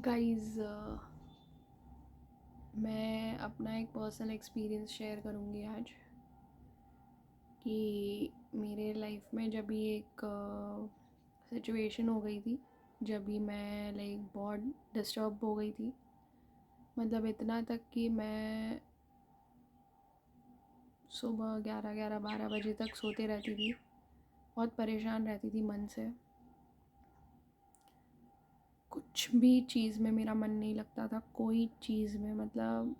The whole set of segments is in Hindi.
गाइस, मैं अपना एक पर्सनल एक्सपीरियंस शेयर करूँगी आज कि मेरे लाइफ में जब भी एक सिचुएशन हो गई थी, जब भी मैं बहुत डिस्टर्ब हो गई थी। मतलब इतना तक कि मैं सुबह 11-12 बजे तक सोते रहती थी। बहुत परेशान रहती थी मन से। कुछ भी चीज़ में मेरा मन नहीं लगता था, कोई चीज़ में। मतलब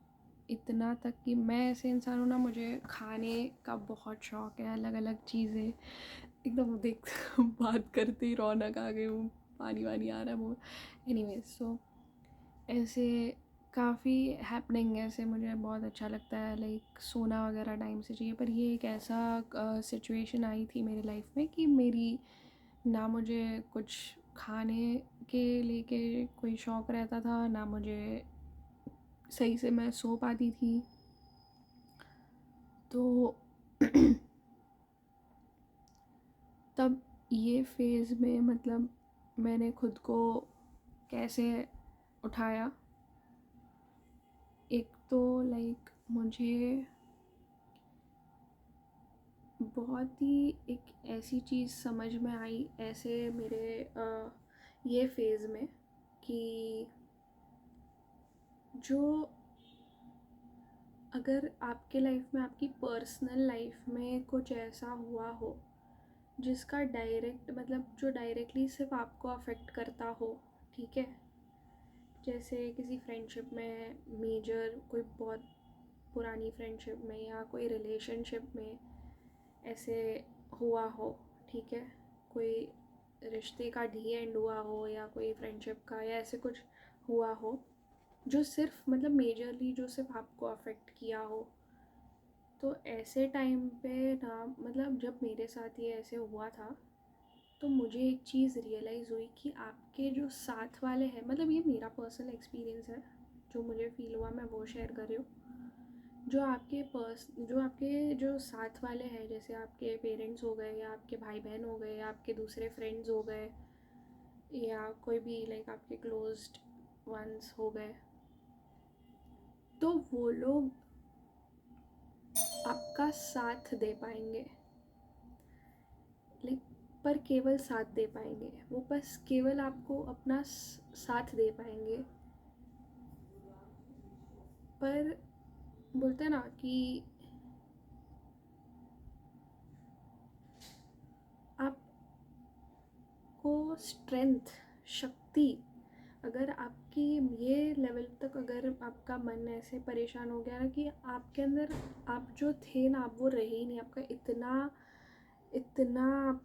इतना तक कि मैं ऐसे इंसान हूँ ना, मुझे खाने का बहुत शौक़ है, अलग अलग चीज़ें। एकदम देख बात करते ही रौनक आ गई हूँ, पानी वानी आ रहा है मुँह। एनीवेज, सो ऐसे काफ़ी हैपनिंग ऐसे मुझे बहुत अच्छा लगता है। सोना वगैरह टाइम से चाहिए, पर ये एक ऐसा सिचुएशन आई थी मेरी लाइफ में कि मेरी ना मुझे कुछ खाने के लेके कोई शौक़ रहता था, ना मुझे सही से मैं सो पाती थी। तो तब ये फ़ेज़ में मतलब मैंने खुद को कैसे उठाया। एक तो मुझे बहुत ही एक ऐसी चीज़ समझ में आई ऐसे मेरे ये फ़ेज़ में कि जो अगर आपके लाइफ में, आपकी पर्सनल लाइफ में कुछ ऐसा हुआ हो जिसका डायरेक्ट मतलब जो डायरेक्टली सिर्फ आपको अफेक्ट करता हो, ठीक है। जैसे किसी फ्रेंडशिप में, मेजर कोई बहुत पुरानी फ्रेंडशिप में या कोई रिलेशनशिप में ऐसे हुआ हो, ठीक है। कोई रिश्ते का डी एंड हुआ हो या कोई फ्रेंडशिप का या ऐसे कुछ हुआ हो जो सिर्फ मतलब मेजरली जो सिर्फ आपको अफेक्ट किया हो। तो ऐसे टाइम पे ना, मतलब जब मेरे साथ ये ऐसे हुआ था तो मुझे एक चीज़ रियलाइज़ हुई कि आपके जो साथ वाले हैं, मतलब ये मेरा पर्सनल एक्सपीरियंस है, जो मुझे फ़ील हुआ मैं वो शेयर कर रही हूँ। जो आपके जो साथ वाले हैं, जैसे आपके पेरेंट्स हो गए या आपके भाई बहन हो गए या आपके दूसरे फ्रेंड्स हो गए या कोई भी आपके क्लोज्ड वंस हो गए, तो वो लोग आपका साथ दे पाएंगे। पर केवल साथ दे पाएंगे वो, बस केवल आपको अपना साथ दे पाएंगे। पर बोलते हैं ना कि आपको स्ट्रेंथ, शक्ति, अगर आपकी ये लेवल तक अगर आपका मन ऐसे परेशान हो गया ना कि आपके अंदर आप जो थे ना, आप वो रहे ही नहीं, आपका इतना इतना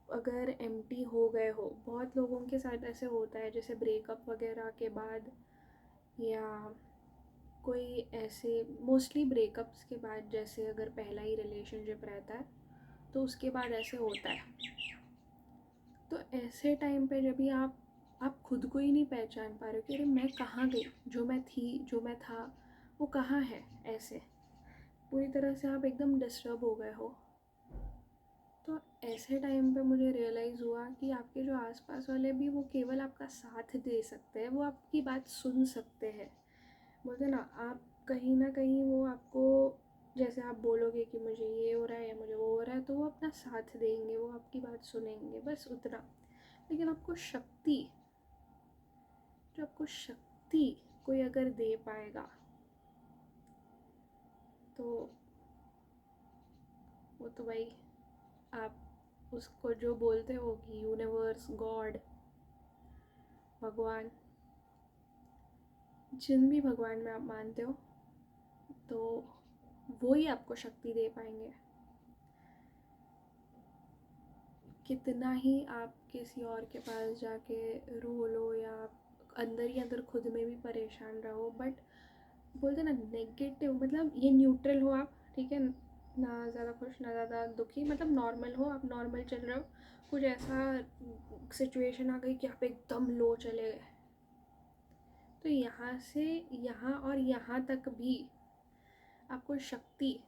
अगर एम्प्टी हो गए हो। बहुत लोगों के साथ ऐसे होता है, जैसे ब्रेकअप वगैरह के बाद या कोई ऐसे, मोस्टली ब्रेकअप्स के बाद, जैसे अगर पहला ही रिलेशनशिप रहता है तो उसके बाद ऐसे होता है। तो ऐसे टाइम पे जब भी आप खुद को ही नहीं पहचान पा रहे हो कि अरे मैं कहाँ गई, जो मैं थी, जो मैं था वो कहाँ है, ऐसे पूरी तरह से आप एकदम डिस्टर्ब हो गए हो। तो ऐसे टाइम पे मुझे रियलाइज़ हुआ कि आपके जो आसपास वाले भी, वो केवल आपका साथ दे सकते हैं, वो आपकी बात सुन सकते हैं। बोलते ना, आप कहीं ना कहीं वो आपको, जैसे आप बोलोगे कि मुझे ये हो रहा है या मुझे वो हो रहा है, तो वो अपना साथ देंगे, वो आपकी बात सुनेंगे, बस उतना। लेकिन आपको शक्ति, जो आपको शक्ति कोई अगर दे पाएगा तो वो तो भाई, आप उसको जो बोलते हो कि यूनिवर्स, गॉड, भगवान, जिन भी भगवान में आप मानते हो, तो वो ही आपको शक्ति दे पाएंगे। कितना ही आप किसी और के पास जाके रो लो या आप अंदर ही अंदर खुद में भी परेशान रहो, बट बोलते ना नेगेटिव, मतलब ये न्यूट्रल हो आप, ठीक है, ना ज़्यादा खुश ना ज़्यादा दुखी, मतलब नॉर्मल हो, आप नॉर्मल चल रहे हो। कुछ ऐसा सिचुएशन आ गई कि आप एकदम लो चले गए, तो यहाँ से यहाँ और यहाँ तक भी आपको शक्ति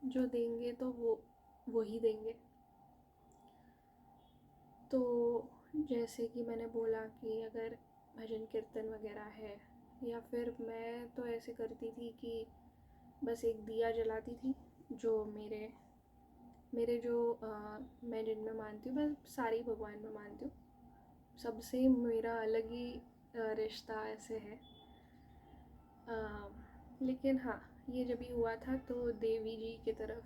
जो देंगे तो वो ही देंगे। तो जैसे कि मैंने बोला कि अगर भजन कीर्तन वगैरह है, या फिर मैं तो ऐसे करती थी कि बस एक दिया जलाती थी। जो मेरे मेरे जो मैं जिनमें मानती हूँ, मैं सारे भगवान में मानती हूँ, सबसे मेरा अलग ही रिश्ता ऐसे है। लेकिन हाँ, ये जब भी हुआ था तो देवी जी की तरफ,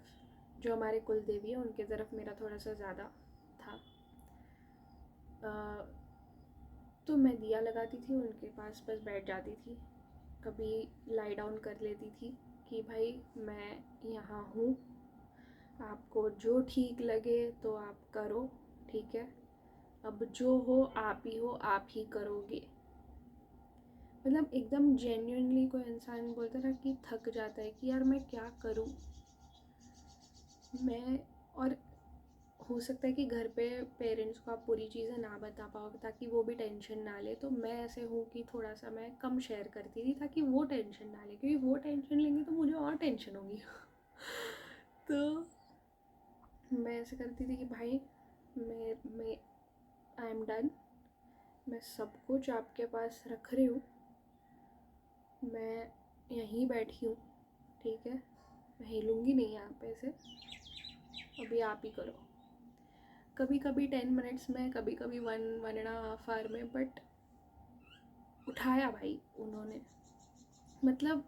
जो हमारे कुल देवी है, उनके तरफ मेरा थोड़ा सा ज़्यादा था। तो मैं दिया लगाती थी, उनके पास बस बैठ जाती थी, कभी लाई डाउन कर लेती थी कि भाई मैं यहाँ हूँ, आपको जो ठीक लगे तो आप करो, ठीक है, अब जो हो आप ही हो, आप ही करोगे। मतलब एकदम जेन्युइनली कोई इंसान बोलता ना कि थक जाता है कि यार मैं क्या करूँ मैं। और हो सकता है कि घर पे पेरेंट्स को आप पूरी चीज़ें ना बता पाओ ताकि वो भी टेंशन ना ले, तो मैं ऐसे हूँ कि थोड़ा सा मैं कम शेयर करती थी ताकि वो टेंशन ना ले, क्योंकि वो टेंशन लेंगे तो मुझे और टेंशन होगी। तो मैं ऐसे करती थी कि भाई मैं आई एम डन, मैं सब कुछ आपके पास रख रही हूँ, मैं यहीं बैठी हूँ, ठीक है, मैं हिलूँगी नहीं यहाँ पे से, अभी आप ही करो। कभी कभी 10 मिनट्स में, कभी कभी 1.5 आवर में, बट उठाया भाई उन्होंने। मतलब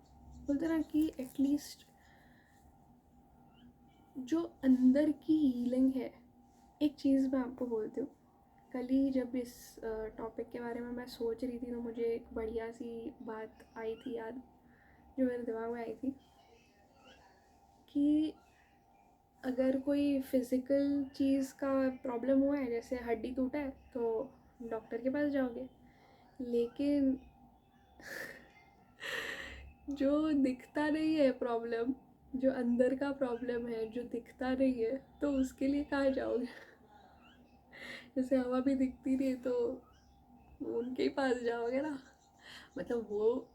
बोलते ना कि एटलीस्ट जो अंदर की हीलिंग है। एक चीज़ मैं आपको बोलती हूँ, कल ही जब इस टॉपिक के बारे में मैं सोच रही थी तो मुझे एक बढ़िया सी बात आई थी याद, जो मेरे दिमाग में आई थी कि अगर कोई फिज़िकल चीज़ का प्रॉब्लम हुआ है, जैसे हड्डी टूटा है, तो डॉक्टर के पास जाओगे, लेकिन जो दिखता नहीं है प्रॉब्लम, जो अंदर का प्रॉब्लम है, जो दिखता नहीं है, तो उसके लिए कहाँ जाओगे? जैसे हवा भी दिखती नहीं है तो उनके ही पास जाओगे ना। मतलब वो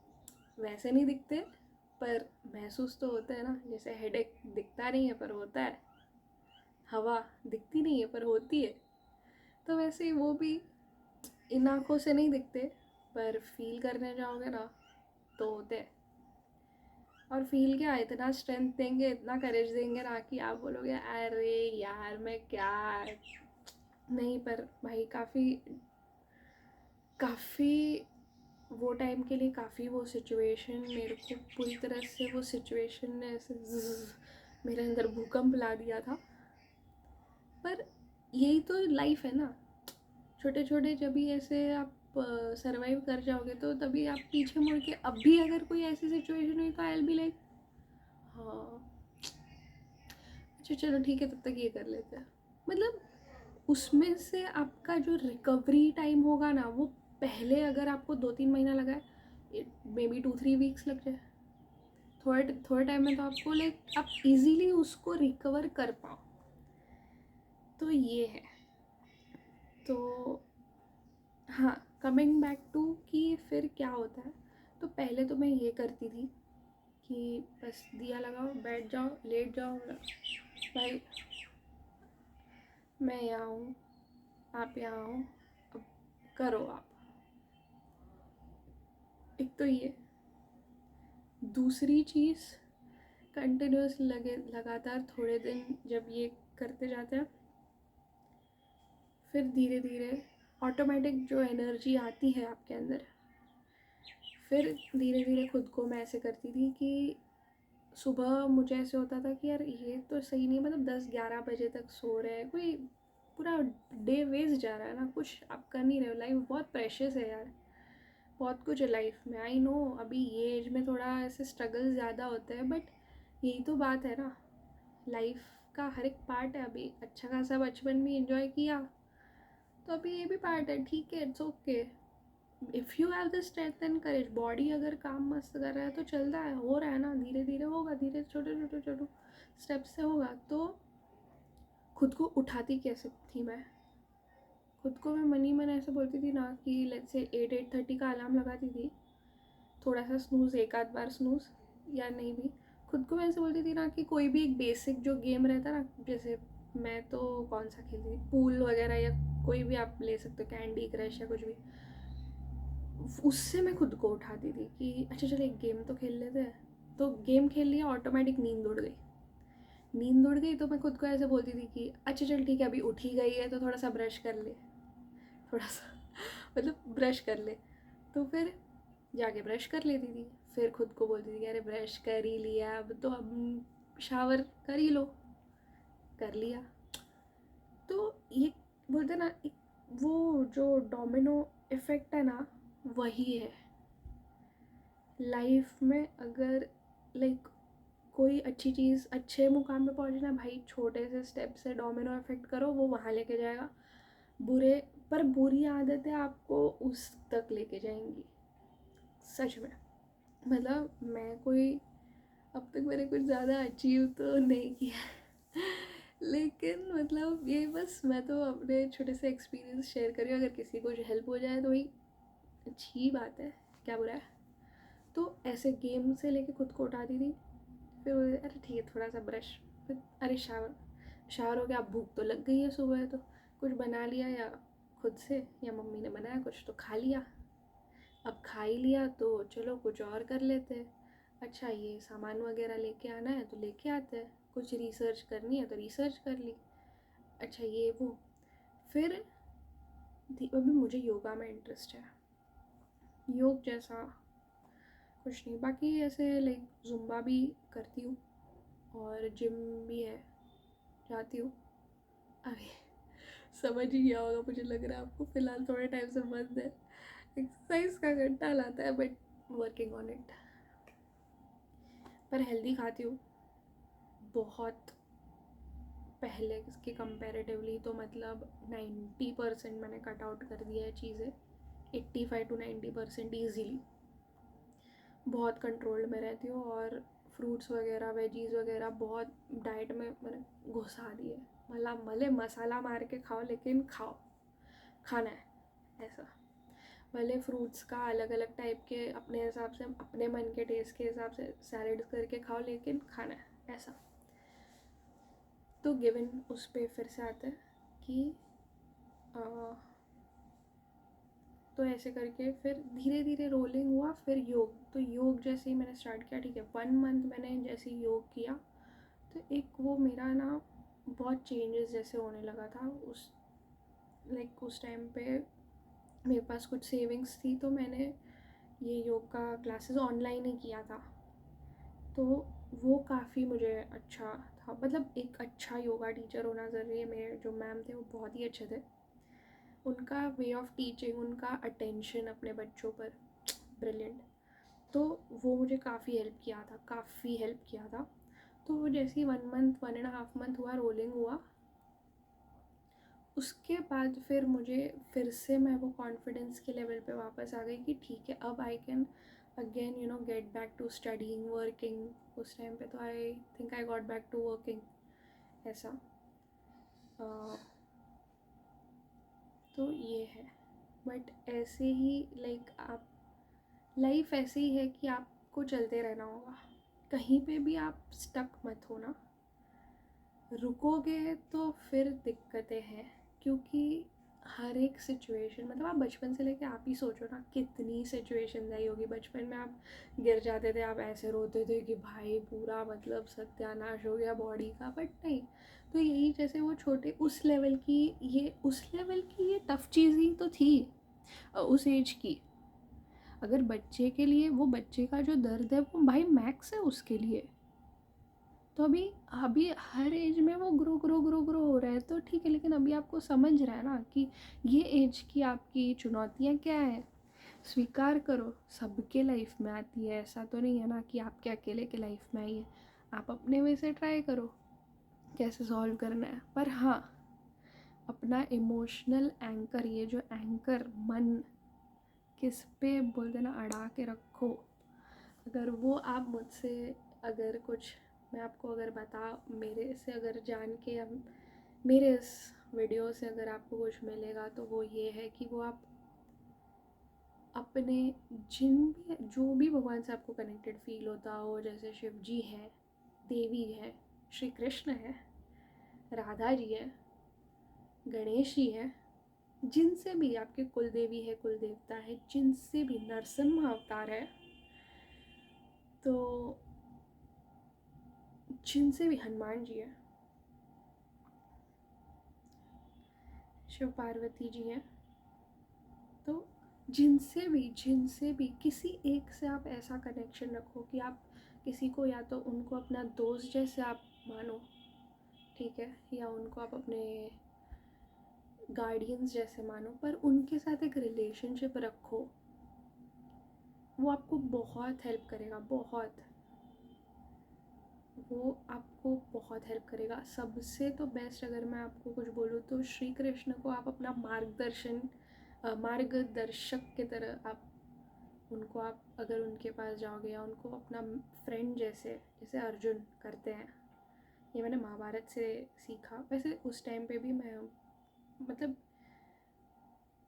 वैसे नहीं दिखते, पर महसूस तो होता है ना। जैसे हेडेक दिखता नहीं है पर होता है, हवा दिखती नहीं है पर होती है, तो वैसे ही वो भी इन आँखों से नहीं दिखते, पर फील करने जाओगे ना तो होते हैं। और फील क्या, इतना स्ट्रेंथ देंगे, इतना करेज देंगे ना कि आप बोलोगे अरे यार मैं क्या नहीं। पर भाई काफ़ी वो टाइम के लिए काफ़ी वो सिचुएशन मेरे को पूरी तरह से, वो सिचुएशन ने ऐसे मेरे अंदर भूकंप ला दिया था। पर यही तो लाइफ है ना, छोटे छोटे जब भी ऐसे आप सरवाइव कर जाओगे तो तभी आप पीछे मुड़ के अब भी अगर कोई ऐसी सिचुएशन हुई तो आई विल बी लाइक हाँ अच्छा चलो ठीक है, तब तक ये कर लेते हैं। मतलब उसमें से आपका जो रिकवरी टाइम होगा ना, वो पहले अगर आपको 2-3 महीना लगा है, मे बी 2-3 वीक्स लग जाए, थोड़े टाइम में तो आपको लाइक आप इजीली उसको रिकवर कर पाओ। तो ये है। तो हाँ, कमिंग बैक टू कि फिर क्या होता है, तो पहले तो मैं ये करती थी कि बस दिया लगाओ, बैठ जाओ, लेट जाओ, भाई मैं यहाँ हूँ, आप यहाँ हो, अब करो आप। एक तो ये, दूसरी चीज़, कंटिन्यूस लगातार थोड़े दिन जब ये करते जाते हैं, फिर धीरे धीरे ऑटोमेटिक जो एनर्जी आती है आपके अंदर, फिर धीरे धीरे खुद को मैं ऐसे करती थी कि सुबह मुझे ऐसे होता था कि यार ये तो सही नहीं, मतलब 10-11 बजे तक सो रहे हैं, कोई पूरा डे वेस्ट जा रहा है ना, कुछ आप कर नहीं रहे हो। लाइफ बहुत प्रेशियस है यार, बहुत कुछ है लाइफ में। आई नो अभी ये एज में थोड़ा ऐसे स्ट्रगल ज़्यादा होते हैं, बट यही तो बात है ना, लाइफ का हर एक पार्ट है। अभी अच्छा खासा बचपन भी इंजॉय किया, तो अभी ये भी पार्ट है, ठीक है, it's okay. If you have the strength and courage, body अगर काम मस्त कर रहा है तो चलता है, हो रहा है ना, धीरे धीरे होगा, धीरे छोटे स्टेप्स से होगा। तो खुद को उठाती कैसे थी मैं, खुद को मैं मन ऐसे बोलती थी ना कि लेट्स से 8-8:30 का अलार्म लगाती थी, थोड़ा सा स्नूज़, एक आध बार स्नूज़, या नहीं भी, खुद को मैं ऐसे बोलती थी ना कि कोई भी एक बेसिक जो गेम रहता ना, जैसे मैं तो कौन सा खेलती थी, पूल वगैरह, या कोई भी आप ले सकते हो, कैंडी क्रश या कुछ भी, उससे मैं खुद को उठाती थी कि अच्छा चलो एक गेम तो खेल लेते हैं, तो गेम खेल लिया, ऑटोमेटिक नींद उड़ गई। नींद उड़ गई तो मैं खुद को ऐसे बोलती थी कि अच्छा चल ठीक है, अभी उठ ही गई है तो थोड़ा सा ब्रश कर ले, थोड़ा सा मतलब ब्रश कर ले। तो फिर जाके ब्रश कर लेती थी, फिर खुद को बोलती थी कि अरे ब्रश कर ही लिया, अब तो अब शावर कर ही लो, कर लिया। तो ये बोलते ना, एक वो जो डोमिनो इफ़ेक्ट है ना, वही है लाइफ में। अगर लाइक कोई अच्छी चीज़ अच्छे मुकाम पे पहुंचना भाई, छोटे से स्टेप से डोमिनो इफेक्ट करो, वो वहाँ लेके जाएगा। बुरे पर बुरी आदतें आपको उस तक लेके जाएंगी, सच में। मतलब मैं कोई अब तक मैंने कुछ ज़्यादा अचीव तो नहीं किया लेकिन मतलब ये बस मैं तो अपने छोटे से एक्सपीरियंस शेयर कर रही हूँ। अगर किसी को हेल्प हो जाए तो वही अच्छी बात है, क्या बुरा है। तो ऐसे गेम से लेके खुद को उठाती थी, फिर अरे ठीक है थोड़ा सा ब्रश, फिर अरे शावर, शावर हो गया, अब भूख तो लग गई है, सुबह है तो कुछ बना लिया, या खुद से या मम्मी ने बनाया कुछ तो खा लिया। अब खा ही लिया तो चलो कुछ और कर लेते हैं। अच्छा ये सामान वगैरह लेके आना है तो लेके आते हैं, कुछ रिसर्च करनी है तो रिसर्च कर ली, अच्छा ये वो। फिर अभी मुझे योगा में इंटरेस्ट है, योग जैसा कुछ नहीं, बाकी ऐसे लाइक जुम्बा भी करती हूँ और जिम भी है, जाती हूँ। अभी समझ ही गया होगा मुझे लग रहा है आपको, फ़िलहाल थोड़े टाइम से बंद है, एक्सरसाइज का घंटा लाता है बट वर्किंग ऑन इट। पर हेल्दी खाती हूँ बहुत, पहले के कंपैरेटिवली तो मतलब 90% मैंने कट आउट कर दिया है चीज़ें, 85 to 90% ईजीली। बहुत कंट्रोल्ड में रहती हूँ और फ्रूट्स वगैरह वेजीज़ वगैरह बहुत डाइट में मैंने घुसा दिए। मतलब भले मसाला मार के खाओ लेकिन खाओ, खाना है ऐसा। भले फ्रूट्स का अलग अलग टाइप के अपने हिसाब से, अपने मन के टेस्ट के हिसाब से सैलड्स करके खाओ, लेकिन खाना है ऐसा। तो गिवन उस पर फिर से आता है कि तो ऐसे करके फिर धीरे धीरे रोलिंग हुआ, फिर योग। तो योग जैसे ही मैंने स्टार्ट किया, ठीक है 1 मंथ मैंने जैसे योग किया तो एक वो मेरा ना बहुत चेंजेस जैसे होने लगा था। उस टाइम पे मेरे पास कुछ सेविंग्स थी तो मैंने ये योग का क्लासेस ऑनलाइन ही किया था। तो वो काफ़ी मुझे अच्छा था, मतलब एक अच्छा योगा टीचर होना ज़रूरी है। मेरे जो मैम थे वो बहुत ही अच्छे थे, उनका वे ऑफ टीचिंग, उनका अटेंशन अपने बच्चों पर ब्रिलियंट। तो वो मुझे काफ़ी हेल्प किया था, काफ़ी हेल्प किया था। तो वो जैसे ही 1 मंथ 1.5 मंथ हुआ, रोलिंग हुआ, उसके बाद फिर मुझे फिर से मैं वो कॉन्फिडेंस के लेवल पे वापस आ गई कि ठीक है अब I can again get back to studying working. उस टाइम पे तो I think I got back to working ऐसा। तो ये है, बट ऐसे ही लाइक आप लाइफ ऐसे ही है कि आपको चलते रहना होगा, कहीं पे भी आप स्टक मत होना। रुकोगे तो फिर दिक्कतें हैं, क्योंकि हर एक सिचुएशन, मतलब आप बचपन से लेके आप ही सोचो ना कितनी सिचुएशन आई होगी। बचपन में आप गिर जाते थे, आप ऐसे रोते थे कि भाई पूरा मतलब सत्यानाश हो गया बॉडी का, बट नहीं। तो यही जैसे वो छोटे उस लेवल की ये टफ़ चीज़ ही तो थी उस एज की। अगर बच्चे के लिए वो बच्चे का जो दर्द है वो भाई मैक्स है उसके लिए। तो अभी अभी हर एज में वो ग्रो हो रहा है तो ठीक है, लेकिन अभी आपको समझ रहा है ना कि ये एज की आपकी चुनौतियाँ क्या है। स्वीकार करो, सबके लाइफ में आती है, ऐसा तो नहीं है ना कि आपके अकेले के लाइफ में आई है। आप अपने वे से ट्राई करो कैसे सॉल्व करना है। पर हाँ, अपना इमोशनल एंकर, ये जो एंकर मन किस पे बोलते ना अड़ा के रखो, अगर वो आप मुझसे अगर कुछ मैं आपको अगर बता, मेरे से अगर जान के हम मेरे इस वीडियो से अगर आपको कुछ मिलेगा तो वो ये है कि वो आप अपने जो भी भगवान से आपको कनेक्टेड फील होता हो, जैसे शिव जी है, देवी है, श्री कृष्ण है, राधा जी है, गणेश जी है, जिनसे भी आपके कुल देवी है, कुल देवता है, जिनसे भी नरसिम्हा अवतार है, तो जिनसे भी हनुमान जी है, शिव पार्वती जी हैं, तो जिनसे भी किसी एक से आप ऐसा कनेक्शन रखो कि आप किसी को या तो उनको अपना दोस्त जैसे आप मानो, ठीक है, या उनको आप अपने गार्डियंस जैसे मानो, पर उनके साथ एक रिलेशनशिप रखो। वो आपको बहुत हेल्प करेगा, बहुत, वो आपको बहुत हेल्प करेगा। सबसे तो बेस्ट अगर मैं आपको कुछ बोलूँ तो श्री कृष्ण को आप अपना मार्गदर्शक की तरह आप उनको, आप अगर उनके पास जाओगे या उनको अपना फ्रेंड जैसे, जैसे अर्जुन करते हैं, ये मैंने महाभारत से सीखा। वैसे उस टाइम पे भी मैं मतलब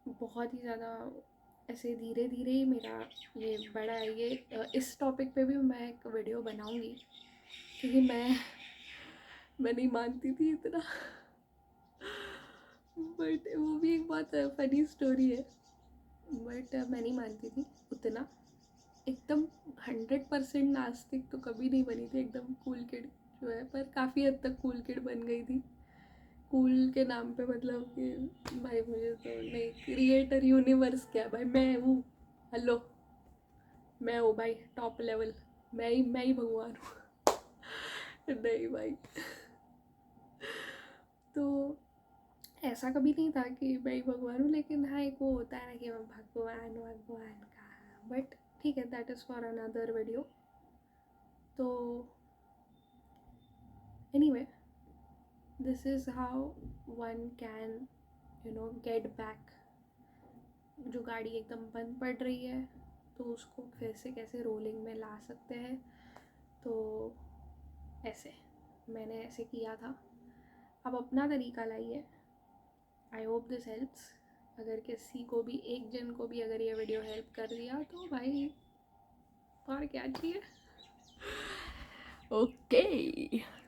बहुत ही ज़्यादा ऐसे धीरे धीरे ही मेरा ये बढ़ा है। ये इस टॉपिक पे भी मैं एक वीडियो बनाऊंगी, क्योंकि मैं नहीं मानती थी इतना बट वो भी एक बहुत फनी स्टोरी है। बट मैं नहीं मानती थी उतना, एकदम 100% नास्तिक तो कभी नहीं बनी थी, एकदम कूल किड जो है, पर काफ़ी हद तक कूल किड बन गई थी। कूल के नाम पे मतलब कि भाई मुझे तो नहीं, क्रिएटर यूनिवर्स क्या भाई, मैं हूँ, हेलो, मैं हूँ भाई टॉप लेवल, मैं ही भगवान हूँ नहीं भाई तो ऐसा कभी नहीं था कि मैं ही भगवान हूँ, लेकिन हाँ एक वो होता है ना कि मैं भगवान का, बट ठीक है, that is for another video. तो anyway, this is how one can get back. जो गाड़ी एकदम बंद पड़ रही है तो उसको फिर से कैसे रोलिंग में ला सकते हैं, तो ऐसे मैंने ऐसे किया था। अब अपना तरीका लाइए। I hope this helps. अगर किसी को भी, एक जन को भी अगर ये वीडियो हेल्प कर दिया तो भाई और क्या चाहिए। ओके